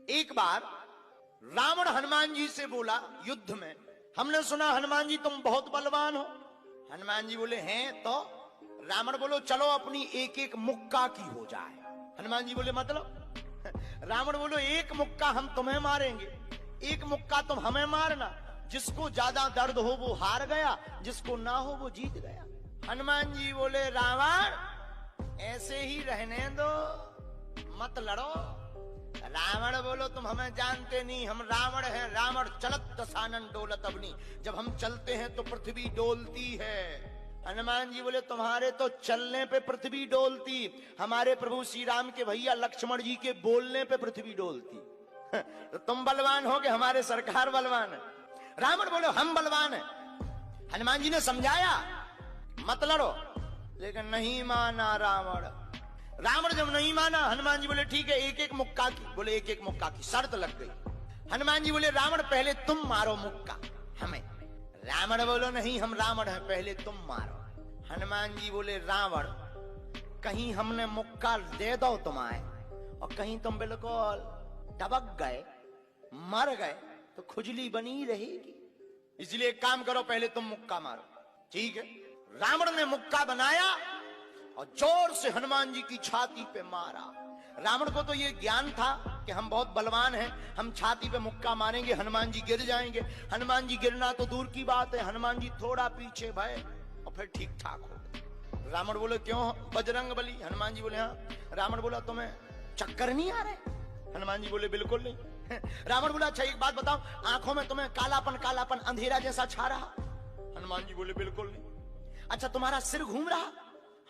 एक बार रावण हनुमान जी से बोला युद्ध में, हमने सुना हनुमान जी तुम बहुत बलवान हो। हनुमान जी बोले हैं तो? रावण बोलो चलो अपनी एक एक मुक्का की हो जाए। हनुमान जी बोले मतलब? रावण बोलो एक मुक्का हम तुम्हें मारेंगे, एक मुक्का तुम हमें मारना। जिसको ज्यादा दर्द हो वो हार गया, जिसको ना हो वो जीत गया। हनुमान जी बोले रावण ऐसे ही रहने दो, मत लड़ो। रावण बोलो तुम हमें जानते नहीं, हम रावण हैं। रावण चलत दसानन डोलत अवनी, जब हम चलते हैं तो पृथ्वी डोलती है। हनुमान जी बोले तुम्हारे तो चलने पे पृथ्वी डोलती, हमारे प्रभु श्री राम के भैया लक्ष्मण जी के बोलने पे पृथ्वी डोलती। तो तुम बलवान हो कि हमारे सरकार बलवान है? रावण बोले हम बलवान है। हनुमान जी ने समझाया मत लड़ो, लेकिन नहीं माना रावण। रावण जब नहीं माना, हनुमान जी बोले ठीक है एक एक मुक्का की। बोले एक एक मुक्का की, शर्त लग गई। हनुमान जी बोले रावण पहले तुम मारो मुक्का हमें। रावण बोलो नहीं हम रावण हैं, पहले तुम मारो। हनुमान जी बोले रावण कहीं हमने मुक्का दे दो तुम्हारे और कहीं तुम बिल्कुल दबक गए मर गए तो खुजली बनी रहेगी, इसलिए एक काम करो पहले तुम मुक्का मारो। ठीक है, रावण ने मुक्का बनाया और जोर से हनुमान जी की छाती पे मारा। रावण को तो ये ज्ञान था कि हम बहुत बलवान हैं, हम छाती पे मुक्का मारेंगे हनुमान जी गिर जाएंगे। हनुमान जी गिरना तो दूर की बात है, हनुमान जी थोड़ा पीछे भय और फिर ठीक ठाक हो गए। रावण बोले क्यों बजरंग बली? हनुमान जी बोले हाँ। रावण बोला तुम्हें चक्कर नहीं आ रहे? हनुमान जी बोले बिल्कुल नहीं। रावण बोला अच्छा एक बात बताओ, आंखों में तुम्हें कालापन कालापन अंधेरा जैसा छा रहा? हनुमान जी बोले बिल्कुल नहीं। अच्छा तुम्हारा सिर घूम रहा?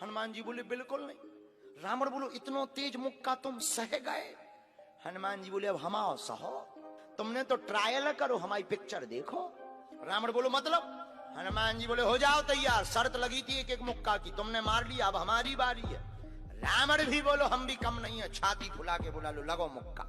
हनुमान जी बोले बिल्कुल नहीं। रावण बोलो इतना तेज मुक्का तुम सह गए? हनुमान जी बोले अब हम आओ सहो, तुमने तो ट्रायल करो, हमारी पिक्चर देखो। रावण बोलो मतलब? हनुमान जी बोले हो जाओ तैयार, शर्त लगी थी एक एक मुक्का की, तुमने मार लिया, अब हमारी बारी है। रावण भी बोलो हम भी कम नहीं है, छाती फुला के बोला लो लगो मुक्का।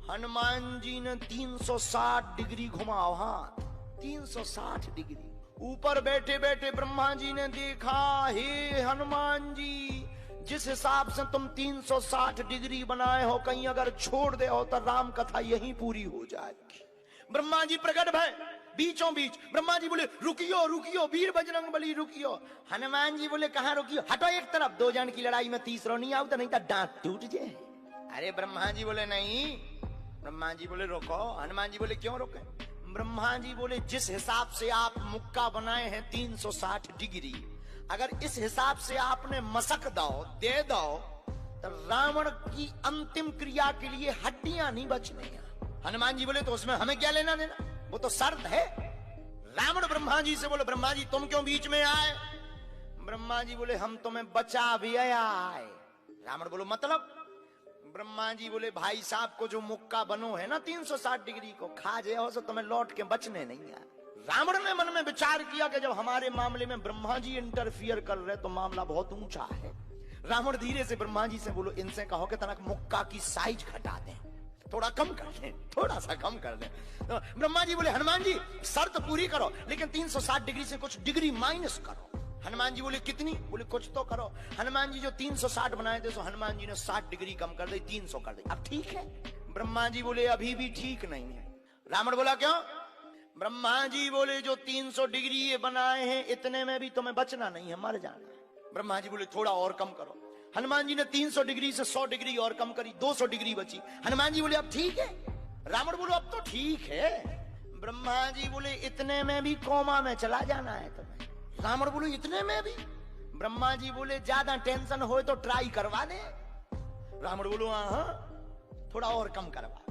हनुमान जी ने 360 डिग्री घुमाओ हाथ, 360 डिग्री। ऊपर बैठे बैठे ब्रह्मा जी ने देखा, हे हनुमान जी जिस हिसाब से तुम 360 डिग्री बनाए हो, कहीं अगर छोड़ दे हो तो राम कथा यहीं पूरी हो जाएगी। ब्रह्मा जी प्रकट भय बीचों बीच। ब्रह्मा जी बोले रुकियो रुकियो वीर बजरंग बली रुकियो। हनुमान जी बोले कहां रुकियो? हटो एक तरफ, दो जन की लड़ाई में तीसरा नहीं आओ तो नहीं तो दांत टूट जाए। अरे ब्रह्मा जी बोले नहीं। ब्रह्मा जी बोले रुको। हनुमान जी बोले क्यों रुके? ब्रह्मा जी बोले जिस हिसाब से आप मुक्का बनाए हैं 360 डिग्री, अगर इस हिसाब से आपने मसक दो दे दो तो रावण की अंतिम क्रिया के लिए हड्डियां नहीं बचने। हनुमान जी बोले तो उसमें हमें क्या लेना देना, वो तो शर्त है। रावण ब्रह्मा जी से बोले ब्रह्मा जी तुम क्यों बीच में आए? ब्रह्मा जी बोले हम तुम्हें बचा भी आए। रावण बोलो मतलब? ब्रह्मा जी बोले भाई साहब को जो मुक्का बनो है ना 360 डिग्री को, खा जाओ तो तुम्हें लौट के बचने नहीं आए। रावण ने मन में विचार किया कि जब हमारे मामले में ब्रह्मा जी इंटरफियर कर रहे तो मामला बहुत ऊंचा है। रावण धीरे से ब्रह्मा जी से बोलो इनसे कहो कि तनक मुक्का की साइज घटा दें, थोड़ा कम कर दें, थोड़ा सा कम कर दें। तो ब्रह्मा जी बोले हनुमान जी शर्त पूरी करो, लेकिन 360 डिग्री से कुछ डिग्री माइनस करो। हनुमान जी बोले कितनी? बोले कुछ तो करो। हनुमान जी जो 360 बनाए थे, सो हनुमान जी ने 60 डिग्री कम कर दी, 300 कर दी। अब ठीक है? ब्रह्मा जी बोले अभी भी ठीक नहीं है। रावण बोला क्यों? ब्रह्मा जी बोले जो 300 डिग्री ये बनाए हैं इतने में भी तुम्हें बचना नहीं है, मर जाना है। ब्रह्मा जी बोले थोड़ा और कम करो। हनुमान जी ने 300 डिग्री से 100 डिग्री और कम करी, 200 डिग्री बची। हनुमान जी बोले अब ठीक है? रावण बोलो अब तो ठीक है। ब्रह्मा जी बोले इतने में भी कोमा में चला जाना है तुम्हें। रावण बोलो इतने में भी? ब्रह्मा जी बोले ज्यादा टेंशन हो तो ट्राई करवा दे। रावण बोलो हाँ थोड़ा और कम करवा।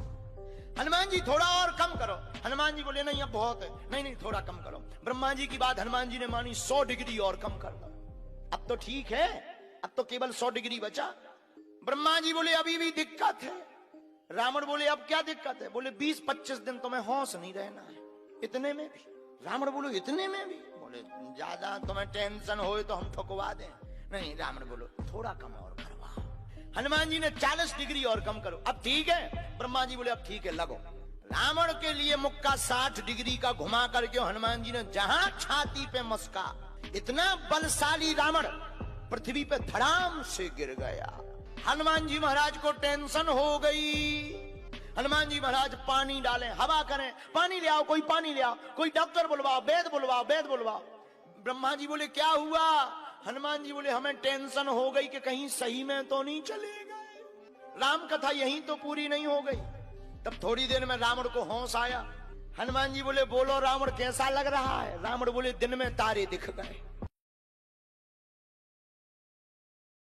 हनुमान जी थोड़ा और कम करो। हनुमान जी बोले नहीं अब बहुत है, नहीं नहीं थोड़ा कम करो। ब्रह्मा जी की बात हनुमान जी ने मानी, 100 डिग्री और कम कर दो। अब तो ठीक है, अब तो केवल 100 डिग्री बचा। ब्रह्मा जी बोले अभी भी दिक्कत है। रावण बोले अब क्या दिक्कत है? बोले 20-25 दिन तुम्हें होश नहीं रहना है, इतने में भी। रावण बोलो इतने में भी? बोले ज्यादा तुम्हें टेंशन हो तो हम ठुकवा दें। नहीं रावण बोलो थोड़ा कम और करवाओ। हनुमान जी ने 40 डिग्री और कम करो। अब ठीक है? ब्रह्मा जी बोले अब ठीक है लगो। रावण के लिए मुक्का 60 डिग्री का घुमा करके हनुमान जी ने जहां छाती पे मस्का, इतना बलशाली रावण पृथ्वी पे धड़ाम से गिर गया। हनुमान जी महाराज को टेंशन हो गई। हनुमान जी महाराज पानी डालें, हवा करें, पानी ले आओ, कोई पानी ले आओ, कोई डॉक्टर बुलवाओ, वैद बुलवाओ, वैद बुलवाओ। ब्रह्मा जी बोले क्या हुआ? हनुमान जी बोले हमें टेंशन हो गई कि कहीं सही में तो नहीं चले गए, राम कथा यहीं तो पूरी नहीं हो गई। तब थोड़ी देर में रावण को होश आया। हनुमान जी बोले बोलो रावण कैसा लग रहा है? रावण बोले दिन में तारे दिख गए।